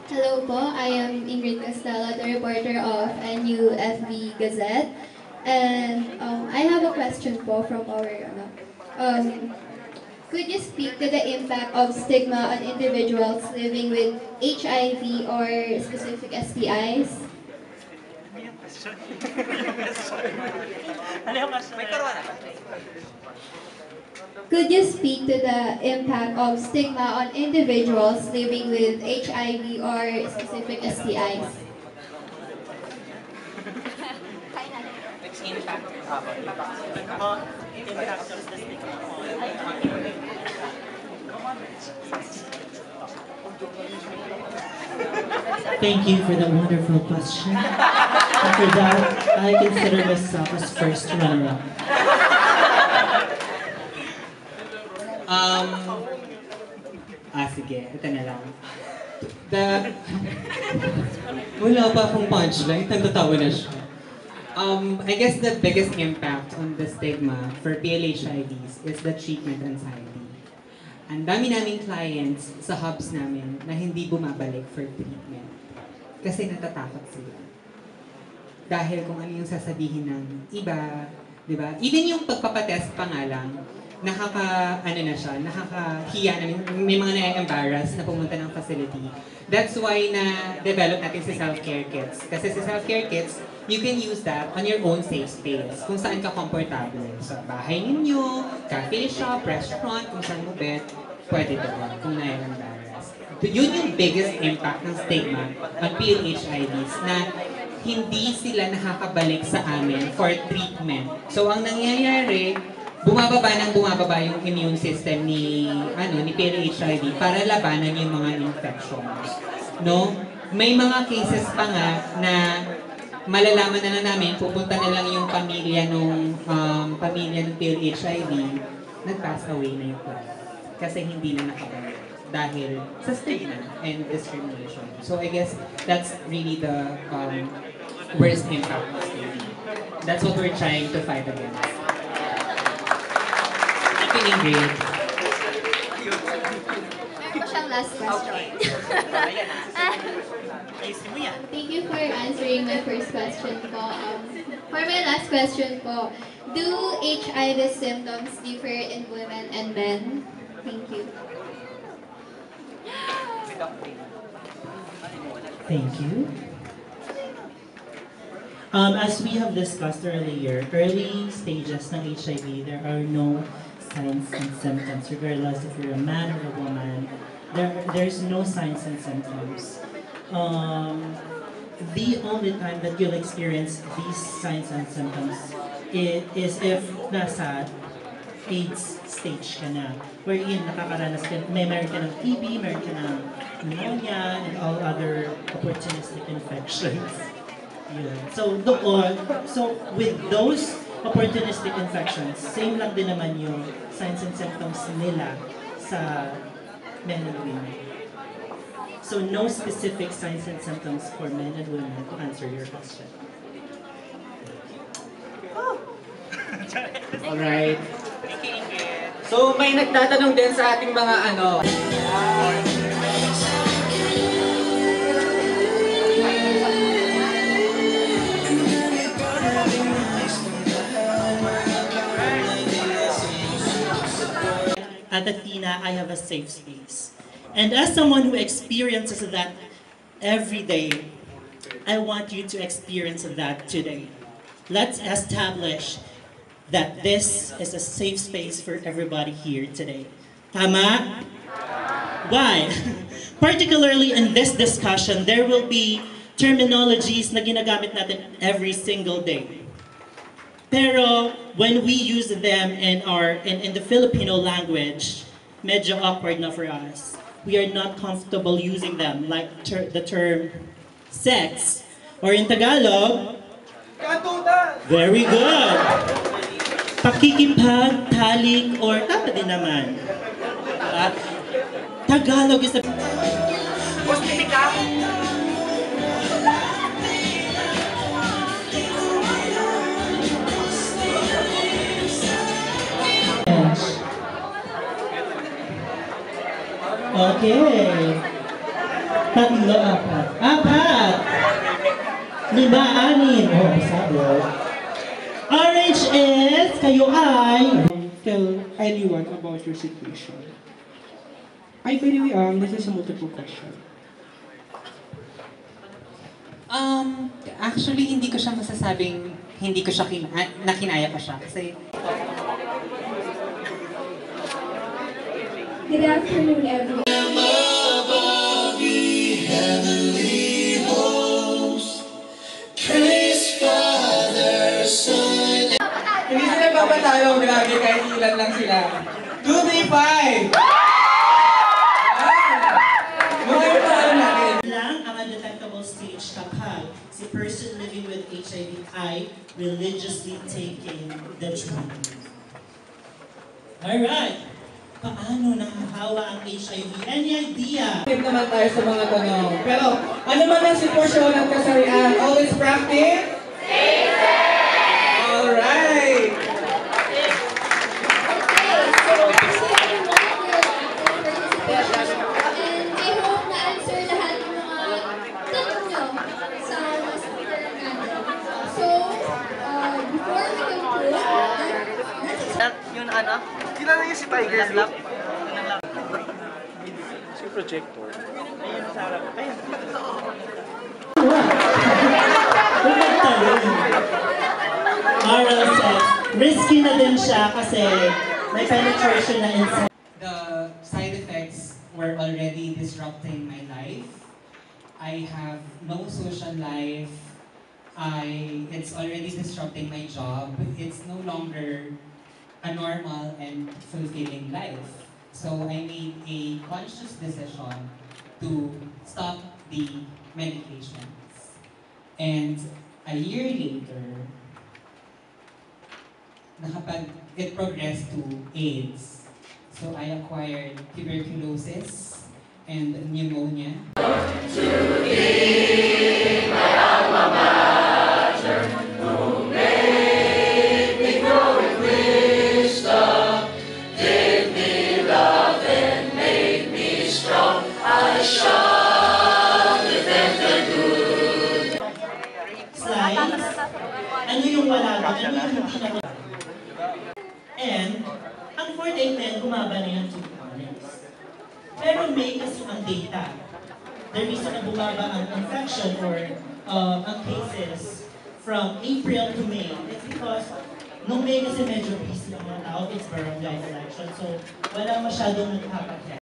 Hello po, I am Ingrid Castella, the reporter of NUFB Gazette. And I have a question po from our, um, could you speak to the impact of stigma on individuals living with HIV or specific STIs? Ano yung question? Ano yung question? May karoon na. Could you speak to the impact of stigma on individuals living with HIV or specific STIs? Its impact. Impact of the stigma on Thank you for the wonderful question. After that, I consider myself as first runner-up. Sige, ito na lang. Wala pa akong punchline, nagtatawa na siya. I guess the biggest impact on the stigma for PLHIVs is the treatment anxiety. Ang dami naming clients sa hubs namin na hindi bumabalik for treatment kasi natatakot sila. Dahil kung ano yung sasabihin ng iba, di ba? Even yung pagpapatest pa nga lang, nakakahiya na, may mga na-embarrass na pumunta ng facility. That's why na-develop natin si self-care kits. Kasi si self-care kits, you can use that on your own safe space, kung saan ka komportable. Sa bahay ninyo, cafe shop, restaurant, kung saan mo bet, pwede doon kung na-embarrass. Yun yung biggest impact ng stigma on PLHIVs na hindi sila nakakabalik sa amin for treatment. So ang nangyayari, bumababa yung immune system ni PLHIV para labanan yung mga infections. No? May mga cases pa nga na malalaman na namin, pupunta na lang yung pamilya ng PLHIV, nag-pass away na yung client. Kasi hindi na nakabalik dahil sa stigma and discrimination. So I guess that's really the worst impact of stigma. That's what we're trying to fight against. Ingrid. Meron ko siyang last question. Ayan na. Ayusin mo yan. Thank you for answering my first question po. For my last question po, do HIV symptoms differ in women and men? Thank you. Thank you. As we have discussed earlier, early stages ng HIV, there are no signs and symptoms, regardless if you're a man or a woman. There's no signs and symptoms. The only time that you'll experience these signs and symptoms is if nasa AIDS stage ka na, wherein nakakaranas ka, meron ka ng TB, meron ka ng pneumonia, and all other opportunistic infections. Yun. So with those opportunistic infections, same lang din naman yung signs and symptoms nila sa men and women. So no specific signs and symptoms for men and women to answer your question. Alright. Thank you, Ingrid. So may nagtatanong din sa ating mga At Athena, I have a safe space. And as someone who experiences that every day, I want you to experience that today. Let's establish that this is a safe space for everybody here today. Tama? Why? Particularly in this discussion, there will be terminologies na ginagamit natin every single day. Pero when we use them in the Filipino language, medyo awkward na for us. We are not comfortable using them, like the term sex, or in Tagalog, very good. Pakikipag, talik, or tama din naman. Tagalog is a... Okay. Tatlo, apat. Apat! 5, 6. Oh, sabi. Orange is, kayo ay... Tell anyone about your situation. By the way, this is a multiple question. Actually, hindi ko siya masasabing hindi ko siya nakinaya ko siya. Kasi Good afternoon, everyone. Hindi sila papatalo, grabe, kahit ilan lang sila. 2, 3, 5! Mga yung panalo natin. Lang ang undetectable stage kapag si person living with HIV ay religiously taking the treatment. Alright. Paano nakahawa ang HIV? Any idea? Tip naman tayo sa mga tanong. Pero, ano man ang sitwasyon ng kasarian, always practice? Alright! Okay, so thank you everyone for your active participation. And I hope na-answer lahat ng mga tanong nyo sa mga speaker natin. So, before we conclude, Yun ano? Kilala niyo si Tiger Slap? Si projector. Ayun sa harap. Ayun. Oral sex. Risky na din siya kasi may penetration na inside. the side effects were already disrupting my life. I have no social life. It's already disrupting my job. It's no longer a normal and fulfilling life. So I made a conscious decision to stop the medications. And a year later, it progressed to AIDS. So I acquired tuberculosis and pneumonia. Slides. Ano yung wala doon? Ano yung hindi na wala? And, ang 4-day-10, bumaba na yung 2 points. Pero may kasi ang data. The reason na bumaba ang infection or ang cases from April to May is because nung May kasi medyo busy ang mga tao, it's barangay election. So, wala masyadong nagkakakya.